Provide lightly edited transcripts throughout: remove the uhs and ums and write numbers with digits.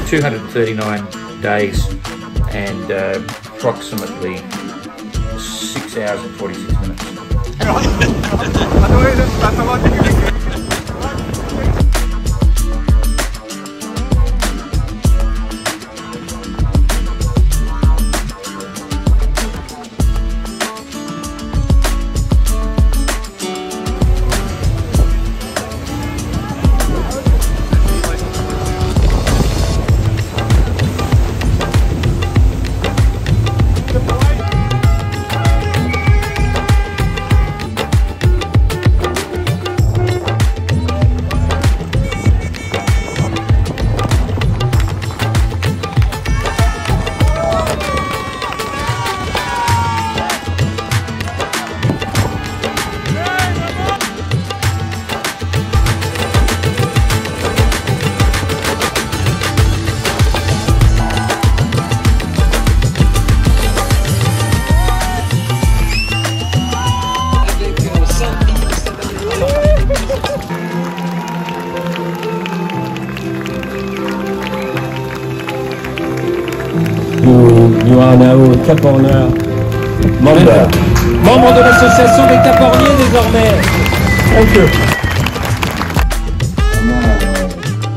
239 days and approximately 6 hours and 46 minutes. You are now Caporneur, membre de l'association des Caporniers désormais. Thank you. On a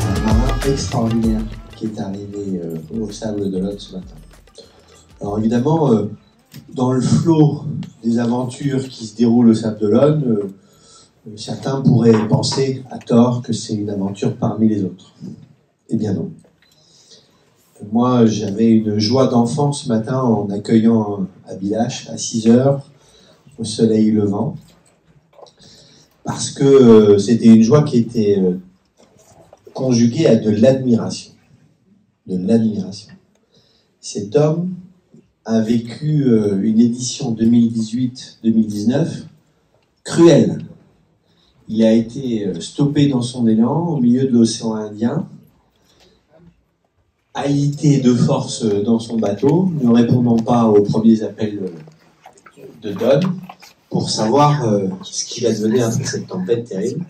un marin extraordinaire qui est arrivé au Sable de l'Aude ce matin. Alors évidemment, dans le flot des aventures qui se déroulent au Sable de l'Aude, certains pourraient penser à tort que c'est une aventure parmi les autres. Eh bien non. Moi, j'avais une joie d'enfant ce matin en accueillant Abhilash à 6 heures au soleil levant, parce que c'était une joie qui était conjuguée à de l'admiration. De l'admiration. Cet homme a vécu une édition 2018-2019 cruelle. Il a été stoppé dans son élan au milieu de l'océan Indien, alité de force dans son bateau, ne répondant pas aux premiers appels de Don pour savoir ce qu'il advenait après cette tempête terrible.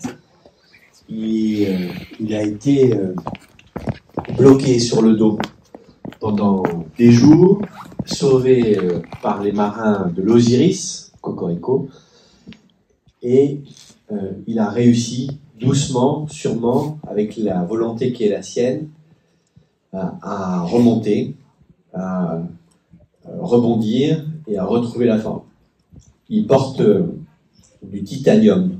Il a été bloqué sur le dos pendant des jours, sauvé par les marins de l'Osiris, Cocorico, et il a réussi doucement, sûrement, avec la volonté qui est la sienne, à remonter, à rebondir et à retrouver la forme. Il porte du titanium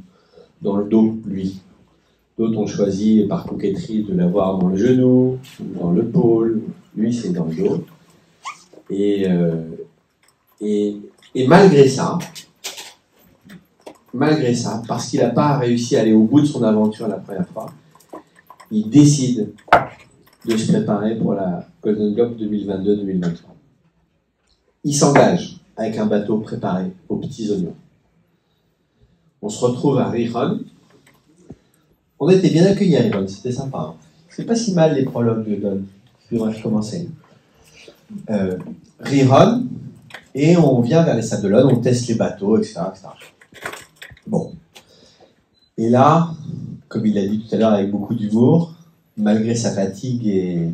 dans le dos, lui. D'autres ont choisi par coquetterie de l'avoir dans le genou, dans l'épaule. Lui, c'est dans le dos. Et malgré ça, parce qu'il n'a pas réussi à aller au bout de son aventure la première fois, il décide de se préparer pour la Golden Globe 2022-2023. Il s'engage avec un bateau préparé aux petits oignons. On se retrouve à Riron. On était bien accueillis à Riron, c'était sympa. Hein. C'est pas si mal les prologues de Don. Je devrais recommencer. Riron, et on vient vers les Sables de l'Aude, on teste les bateaux, etc., etc. Bon. Et là, comme il l'a dit tout à l'heure avec beaucoup d'humour, malgré sa fatigue et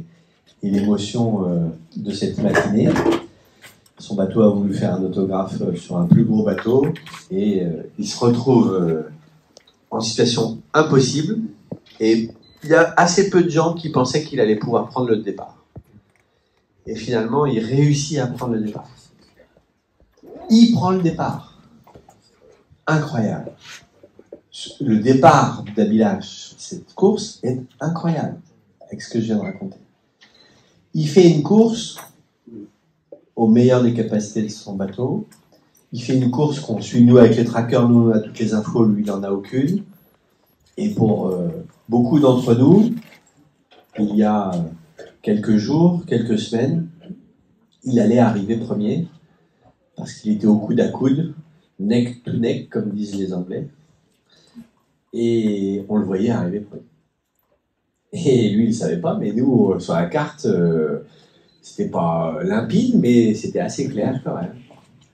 l'émotion de cette matinée, son bateau a voulu faire un autographe sur un plus gros bateau et il se retrouve en situation impossible et il y a assez peu de gens qui pensaient qu'il allait pouvoir prendre le départ. Et finalement, il réussit à prendre le départ. Il prend le départ. Incroyable. Le départ d'Abhilash, cette course, est incroyable avec ce que je viens de raconter. Il fait une course au meilleur des capacités de son bateau. Il fait une course qu'on suit nous avec les trackers, nous on a toutes les infos, lui il n'en a aucune. Et pour beaucoup d'entre nous, il y a quelques jours, quelques semaines, il allait arriver premier parce qu'il était au coude à coude, neck to neck comme disent les Anglais. Et on le voyait arriver premier. Et lui, il ne savait pas, mais nous, sur la carte, c'était pas limpide, mais c'était assez clair quand même.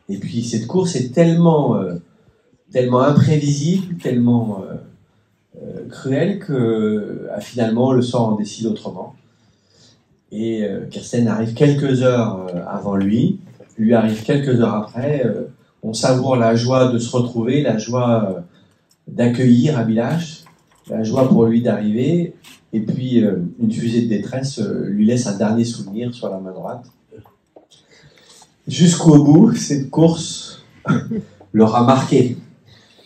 Et puis, cette course est tellement imprévisible, tellement cruelle que finalement, le sort en décide autrement. Et Kirsten arrive quelques heures avant lui arrive quelques heures après. On savoure la joie de se retrouver, la joie d'accueillir Abhilash, la joie pour lui d'arriver, et puis une fusée de détresse lui laisse un dernier souvenir sur la main droite. Jusqu'au bout, cette course l'aura marqué,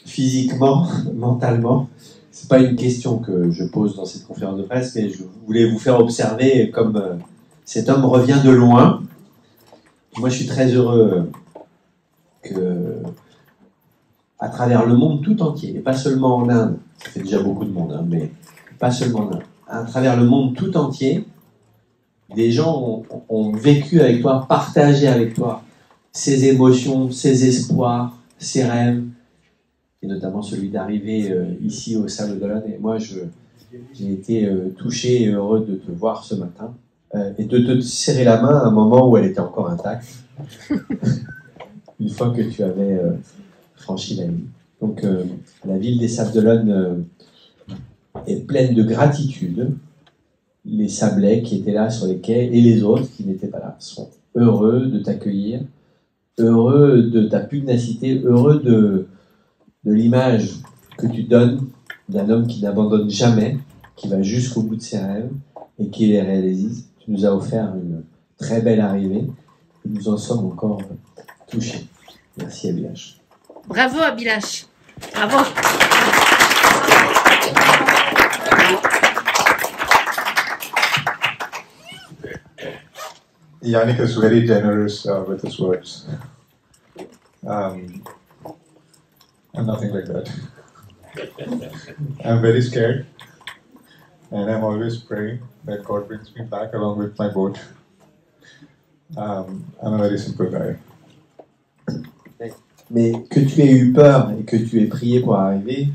physiquement, mentalement. C'est pas une question que je pose dans cette conférence de presse, mais je voulais vous faire observer comme cet homme revient de loin. Moi, je suis très heureux que, à travers le monde tout entier, et pas seulement en Inde, ça fait déjà beaucoup de monde, hein, mais pas seulement en Inde, à travers le monde tout entier, des gens ont vécu avec toi, partagé avec toi ses émotions, ses espoirs, ses rêves, et notamment celui d'arriver ici au Sable d'Olonne. Et moi, j'ai été touché et heureux de te voir ce matin et de te serrer la main à un moment où elle était encore intacte, une fois que tu avais franchi la ligne. Donc, la ville des Sables d'Olonne est pleine de gratitude. Les Sablais qui étaient là sur les quais et les autres qui n'étaient pas là sont heureux de t'accueillir, heureux de ta pugnacité, heureux de l'image que tu donnes d'un homme qui n'abandonne jamais, qui va jusqu'au bout de ses rêves et qui les réalise. Tu nous as offert une très belle arrivée et nous en sommes encore touchés. Merci Abhilash. Bravo Abhilash. Bravo. Yannick is very generous with his words. I'm nothing like that. I'm very scared, and I'm always praying that God brings me back along with my boat. I'm a very simple guy. Mais que tu aies eu peur et que tu aies prié pour arriver,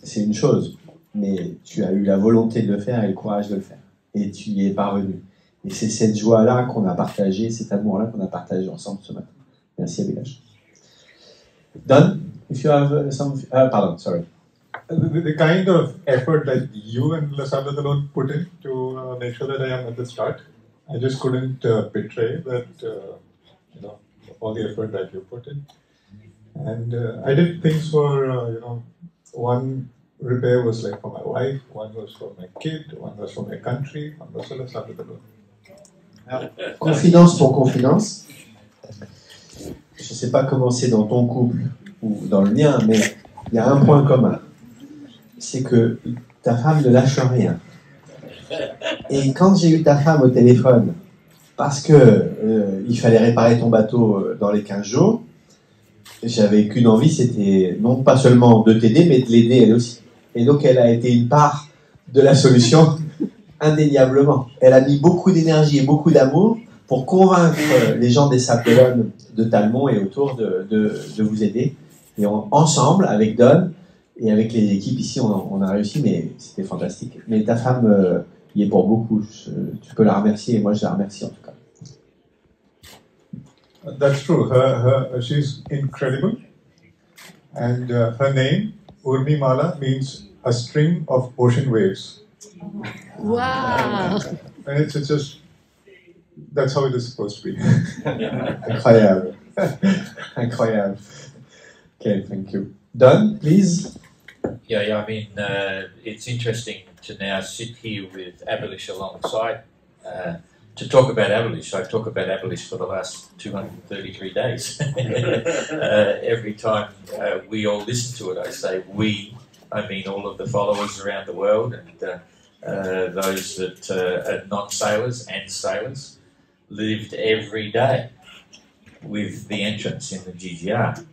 c'est une chose. Mais tu as eu la volonté de le faire et le courage de le faire. Et tu y es parvenu. Et c'est cette joie-là qu'on a partagée, cet amour-là qu'on a partagé ensemble ce matin. Merci Abhilash. Don, if you have some... pardon, sorry. The kind of effort that you and Les Sables alone put in to make sure that I am at the start, I just couldn't betray that, all the effort that you put in. And I did things for, one repair was like for my wife, one was for my kid, one was for my country, one was for Les Sables alone. Alors, confidence pour confidence. Je ne sais pas comment c'est dans ton couple ou dans le mien, mais il y a un point commun. C'est que ta femme ne lâche rien. Et quand j'ai eu ta femme au téléphone, parce que il fallait réparer ton bateau dans les 15 jours, j'avais qu'une envie, c'était non pas seulement de t'aider, mais de l'aider elle aussi. Et donc elle a été une part de la solution, indéniablement. Elle a mis beaucoup d'énergie et beaucoup d'amour pour convaincre les gens des Sables d'Olonne de Talmont et autour de vous aider. Et ensemble, avec Don et avec les équipes ici, on a réussi, mais c'était fantastique. Mais ta femme y est pour beaucoup. Tu peux la remercier et moi je la remercie en tout cas. That's true. She's incredible. And her name, Urmimala, means a string of ocean waves. Wow. And it's just, that's how it is supposed to be. Incroyable. Incroyable. Okay, thank you. Don, please. Yeah, I mean, it's interesting to now sit here with Abhilash alongside to talk about Abhilash. I talk about Abhilash for the last 233 days. Every time we all listen to it, I say we, I mean all of the followers around the world and those that are non-sailors and sailors lived every day with the entrance in the GGR.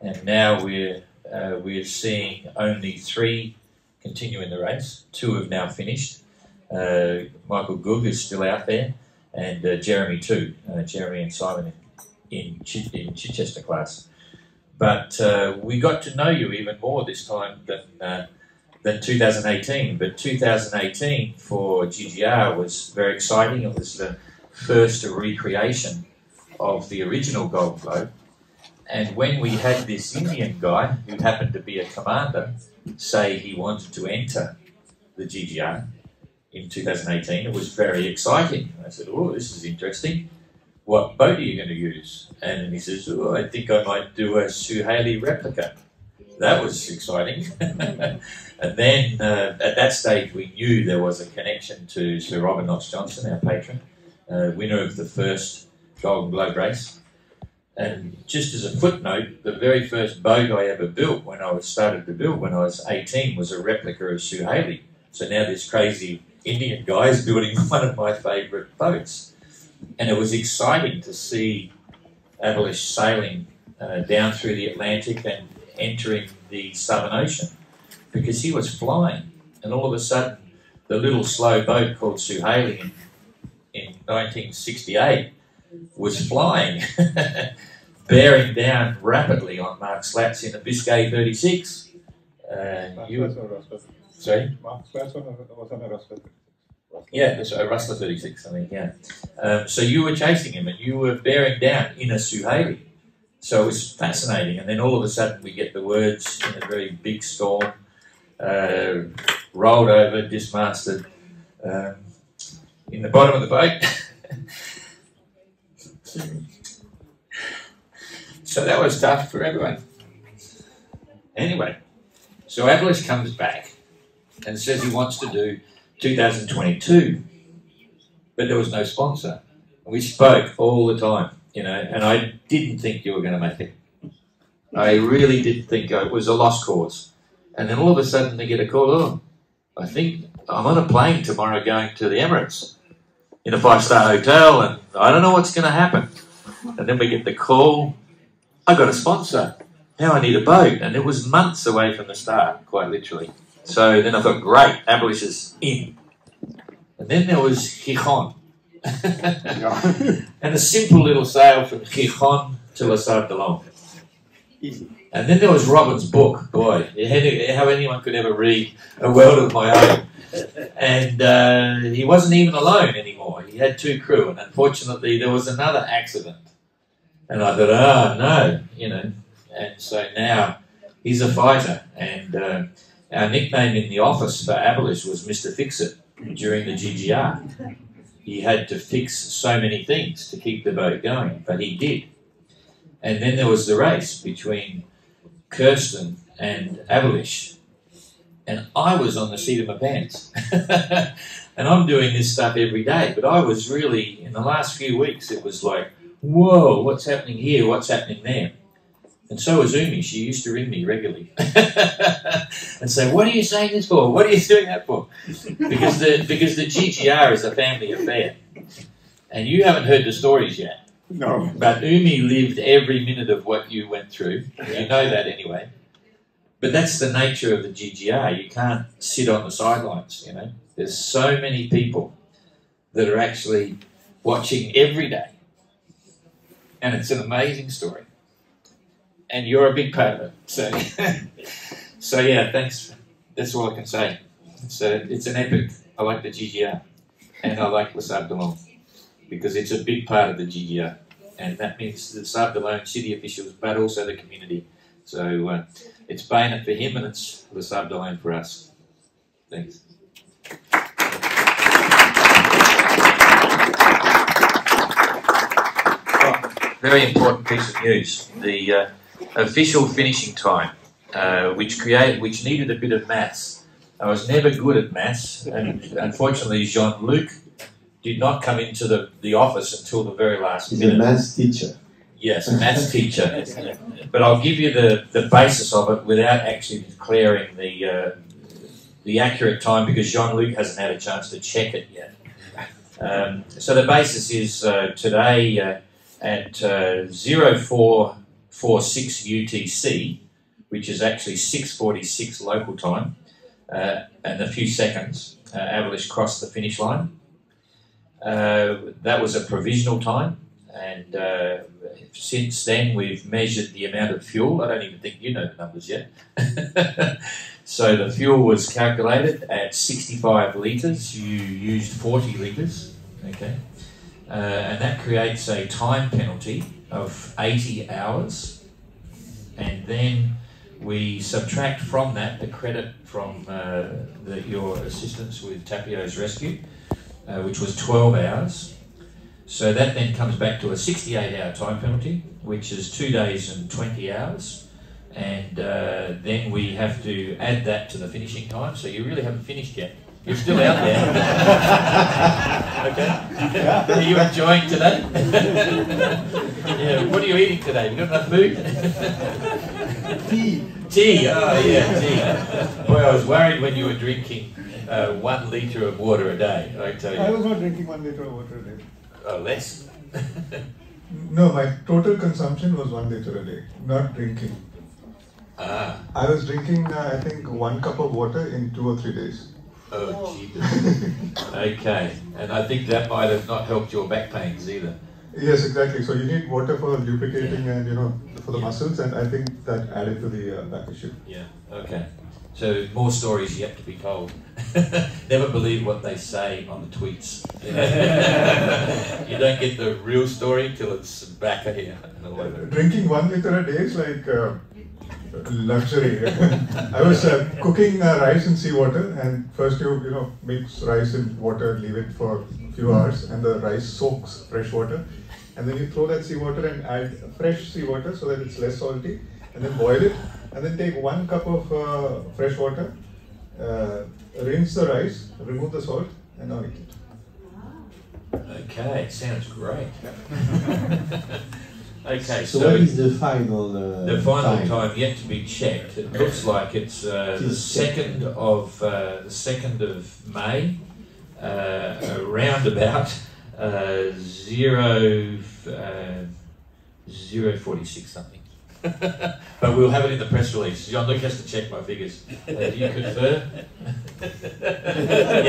And now we're seeing only 3 continuing the race. 2 have now finished. Michael Goog is still out there, and Jeremy too. Jeremy and Simon in Chichester class. But we got to know you even more this time than 2018. But 2018 for GGR was very exciting. It was the first recreation of the original Gold Globe. And when we had this Indian guy, who happened to be a commander, say he wanted to enter the GGR, in 2018. It was very exciting. I said, oh, this is interesting. What boat are you going to use? And he says, oh, I think I might do a Suhaili replica. That was exciting. And then at that stage, we knew there was a connection to Sir Robert Knox-Johnson, our patron, winner of the first Golden Globe race. And just as a footnote, the very first boat I ever built when I started to build when I was 18 was a replica of Suhaili. So now this crazy Indian guy is building one of my favourite boats. And it was exciting to see Abhilash sailing down through the Atlantic and entering the Southern Ocean, because he was flying. And all of a sudden, the little slow boat called Suhaili in 1968 was flying, bearing down rapidly on Mark Slats in a Biscay 36. Sorry? Mark Slats was on a Rustler 36. Yeah, that's a Rustler 36, I think, yeah. So you were chasing him and you were bearing down in a Suhaili. So it was fascinating. And then all of a sudden we get the words in a very big storm, rolled over, dismasted, in the bottom of the boat. So that was tough for everyone. Anyway, so Abhilash comes back and says he wants to do 2022, but there was no sponsor. We spoke all the time, you know, and I didn't think you were going to make it. I really didn't think it was a lost cause. And then all of a sudden they get a call, oh, I think I'm on a plane tomorrow going to the Emirates in a 5-star hotel, and I don't know what's going to happen. And then we get the call, I got a sponsor. Now I need a boat. And it was months away from the start, quite literally. So then I thought, great, Abhilash is in. And then there was Gijón. And a simple little sail from Gijón to Les Sables. Easy. And then there was Robin's book. Boy, how anyone could ever read A World of My Own. And he wasn't even alone anymore. He had 2 crew, and unfortunately there was another accident. And I thought, oh no, you know. And so now he's a fighter. And our nickname in the office for Abhilash was Mr. Fix-It during the GGR. He had to fix so many things to keep the boat going, but he did. And then there was the race between Kirsten and Abhilash. And I was on the seat of my pants. And I'm doing this stuff every day. But I was really, in the last few weeks, it was like, whoa, what's happening here? What's happening there? And so was Umi. She used to ring me regularly and say, what are you saying this for? What are you doing that for? Because the GGR is a family affair. And you haven't heard the stories yet. No. But Umi lived every minute of what you went through. You know that anyway. But that's the nature of the GGR. You can't sit on the sidelines, you know. There's so many people that are actually watching every day. And it's an amazing story. And you're a big part of it. So, so yeah, thanks. That's all I can say. It's an epic. I like the GGR. And I like Les Sables because it's a big part of the GGR. And that means the Sables city officials, but also the community. So it's Bayonet for him and it's Les Sables for us. Thanks. Very important piece of news. The official finishing time, which needed a bit of maths. I was never good at maths, and unfortunately Jean-Luc did not come into the office until the very last minute. He's a maths teacher. Yes, a maths teacher. But I'll give you the basis of it without actually declaring the accurate time because Jean-Luc hasn't had a chance to check it yet. So the basis is today at 0446 UTC, which is actually 6:46 local time, and a few seconds, Abhilash crossed the finish line. That was a provisional time, and since then we've measured the amount of fuel. I don't even think you know the numbers yet. So the fuel was calculated at 65 litres. You used 40 litres, okay? And that creates a time penalty of 80 hours. And then we subtract from that the credit from your assistance with Tapio's rescue, which was 12 hours. So that then comes back to a 68-hour time penalty, which is 2 days and 20 hours. And then we have to add that to the finishing time. So you really haven't finished yet. You're still out there. Okay. Are you enjoying today? Yeah. What are you eating today? You got enough food? Tea. Tea. Oh yeah, tea. Boy, I was worried when you were drinking 1 litre of water a day. I tell you. I was not drinking 1 liter of water a day. Oh, less. No, my total consumption was 1 liter a day, not drinking. Ah. I was drinking, I think, 1 cup of water in 2 or 3 days. Oh, Jesus. Okay, and I think that might have not helped your back pains either. Yes, exactly. So you need water for lubricating and for the muscles, and I think that added to the back issue. Yeah. Okay. So more stories yet to be told. Never believe what they say on the tweets. You don't get the real story till it's back here. Drinking 1 liter a day is like luxury. I was cooking rice in seawater, and first you mix rice in water, leave it for a few hours, and the rice soaks fresh water, and then you throw that seawater and add fresh seawater so that it's less salty, and then boil it, and then take 1 cup of fresh water, rinse the rice, remove the salt, and now eat it. Okay, sounds great. Okay, So what is the final the final time yet to be checked? It looks like it's the second of May, around about 0:46 something. But we'll have it in the press release. Jean-Luc has to check my figures. Do you confirm?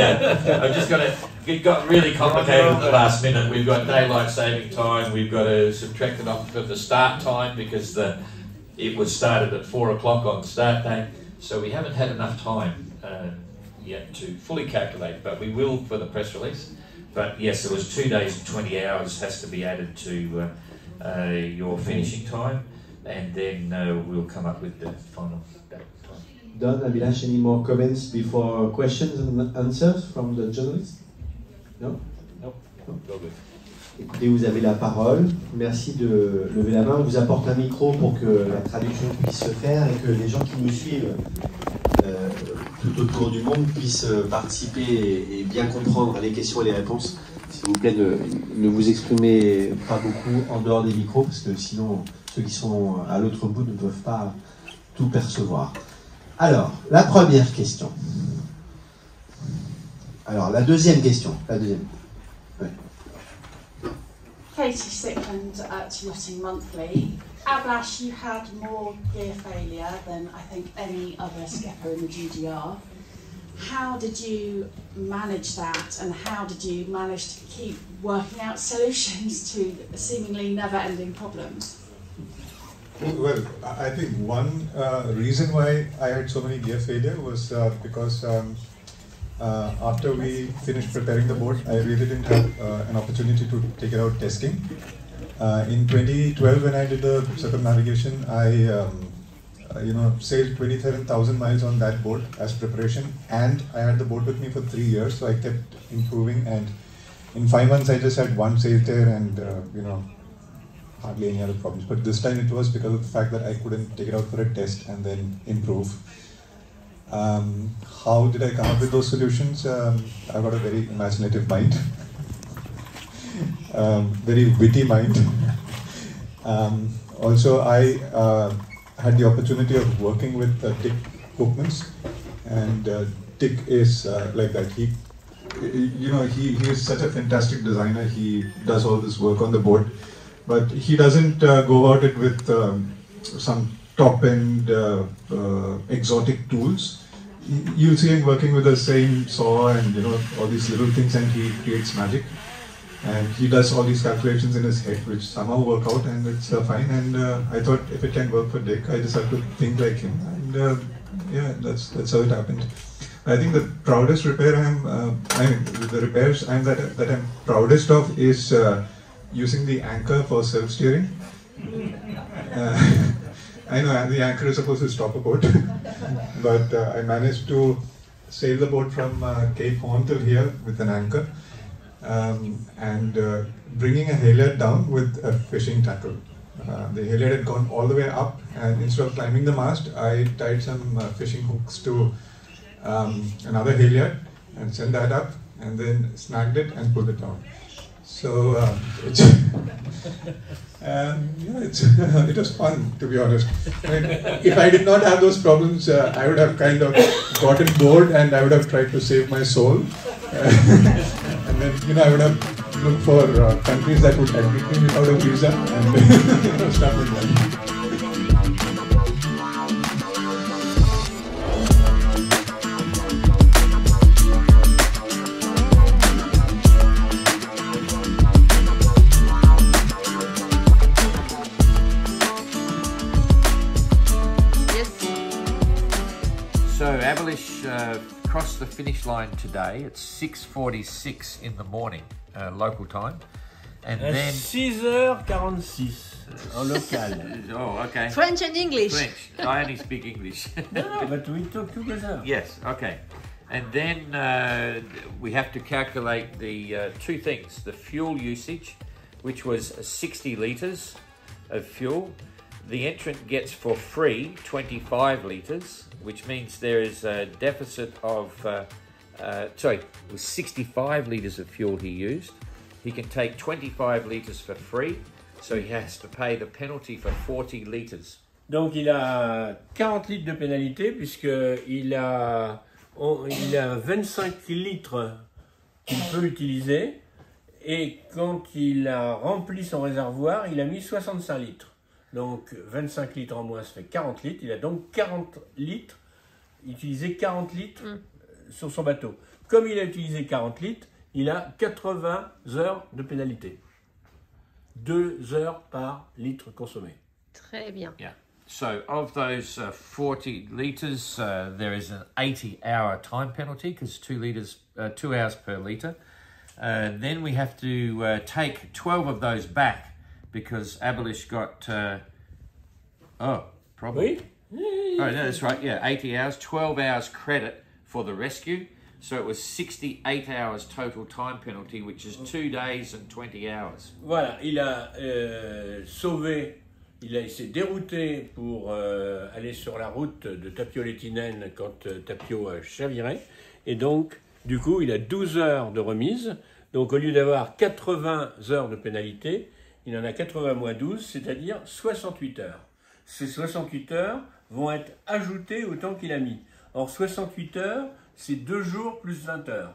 Yeah, I'm just gonna. It got really complicated at the last minute. We've got daylight saving time. We've got to subtract it off of the start time because it was started at 4 o'clock on the start day. So we haven't had enough time yet to fully calculate, but we will for the press release. But yes, it was 2 days and 20 hours has to be added to your finishing time. And then we'll come up with the final date. Don, Abhilash, any more comments before questions and answers from the journalists? No? Nope. No? Écoutez, vous avez la parole. Merci de lever la main. On vous apporte un micro pour que la traduction puisse se faire et que les gens qui nous suivent tout autour du monde puissent participer et bien comprendre les questions et les réponses. S'il vous plaît, ne vous exprimez pas beaucoup en dehors des micros parce que sinon ceux qui sont à l'autre bout ne peuvent pas tout percevoir. Alors, la première question. Alors, la deuxième question. La deuxième. Oui. Katie Sickland at Yachting Monthly. Abhilash, you had more gear failure than I think any other skipper in the GDR. How did you manage that, and how did you manage to keep working out solutions to seemingly never-ending problems? Well, I think one reason why I had so many gear failure was because after we finished preparing the boat, I really didn't have an opportunity to take it out testing. In 2012, when I did the circumnavigation, I sailed 27,000 miles on that boat as preparation, and I had the boat with me for 3 years, so I kept improving. And in 5 months, I just had 1 sail tear and hardly any other problems. But this time it was because of the fact that I couldn't take it out for a test and then improve. How did I come up with those solutions? I've got a very imaginative mind, very witty mind. Also, I had the opportunity of working with Dick Koopmans, and Dick is like that. He is such a fantastic designer. He does all this work on the boat, but he doesn't go about it with some top-end exotic tools. You'll see him working with the same saw and all these little things, and he creates magic. And he does all these calculations in his head, which somehow work out, and it's fine. And I thought if it can work for Dick, I just have to think like him. And yeah, that's how it happened. I think the proudest repair the repairs that I'm proudest of is using the anchor for self-steering. I know the anchor is supposed to stop a boat, but I managed to sail the boat from Cape Horn till here with an anchor, and bringing a halyard down with a fishing tackle. The halyard had gone all the way up, and instead of climbing the mast, I tied some fishing hooks to another halyard and sent that up, and then snagged it and pulled it down. So it was fun, to be honest. I mean, if I did not have those problems, I would have kind of gotten bored and I would have tried to save my soul. And then, I would have looked for countries that would admit me without a visa and stuff like that. So Abhilash crossed the finish line today at 6:46 in the morning, local time. And then 6h46 en local. Oh, okay. French and English. French. I only speak English. No, but we talk together. Yes, okay. And then we have to calculate the two things, the fuel usage, which was 60 litres of fuel. The entrant gets for free 25 litres, which means there is a deficit of, it was 65 litres of fuel he used. He can take 25 litres for free, so he has to pay the penalty for 40 litres. Donc il a 40 litres de pénalité puisqu'il a 25 litres qu'il peut utiliser et quand il a rempli son réservoir, il a mis 65 litres. Donc 25 litres en moins, ça fait 40 litres. Il a donc 40 litres, utilisé 40 litres sur son bateau. Comme il a utilisé 40 litres, il a 80 heures de pénalité. 2 heures par litre consommé. Très bien. Yeah. So of those 40 litres, there is an 80-hour time penalty because 2 hours per litre. Then we have to take 12 of those back because Abhilash got, probably. Oui? Oh, no, that's right, yeah, 80 hours, 12 hours credit for the rescue. So it was 68 hours total time penalty, which is 2 days and 20 hours. Voilà, il a sauvé, il s'est dérouté pour aller sur la route de Tapio-Lettinen quand Tapio a chaviré. Et donc, du coup, il a 12 heures de remise. Donc, au lieu d'avoir 80 heures de pénalité, il en a 80 moins 12, c'est-à-dire 68 heures. Ces 68 heures vont être ajoutées au temps qu'il a mis. Or, 68 heures, c'est 2 jours plus 20 heures.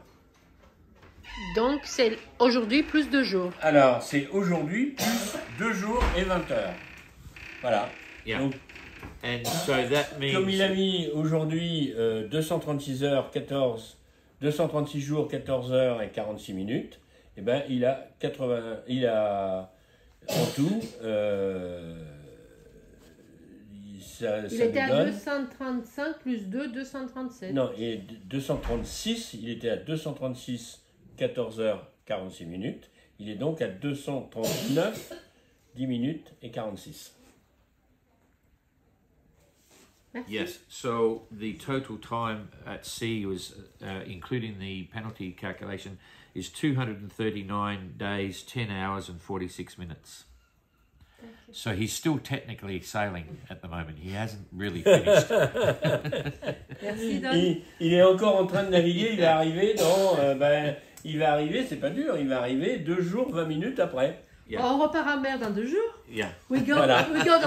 Donc, c'est aujourd'hui plus 2 jours. Alors, c'est aujourd'hui plus 2 jours et 20 heures. Voilà. Yeah. Donc, And so that means... comme il a mis aujourd'hui 236 jours, 14 heures et 46 minutes, eh ben, il a en tout... Il était à 235 plus 2, 237. Non, et 236, il était à 236, 14 heures, 46 minutes. Il est donc à 239, 10 minutes et 46. Merci. Yes, so the total time at sea was, including the penalty calculation, is 239 days, 10 hours and 46 minutes. So he's still technically sailing at the moment. He hasn't really finished. Merci, Don. Il est encore en train de naviguer. Il va arriver c'est pas dur, il va arriver 2 jours, 20 minutes après. Yeah. On repart à mer dans 2 jours. Yeah. We go on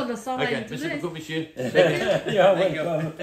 the sunrise Okay, today. merci beaucoup, monsieur. Yeah, Thank you. welcome.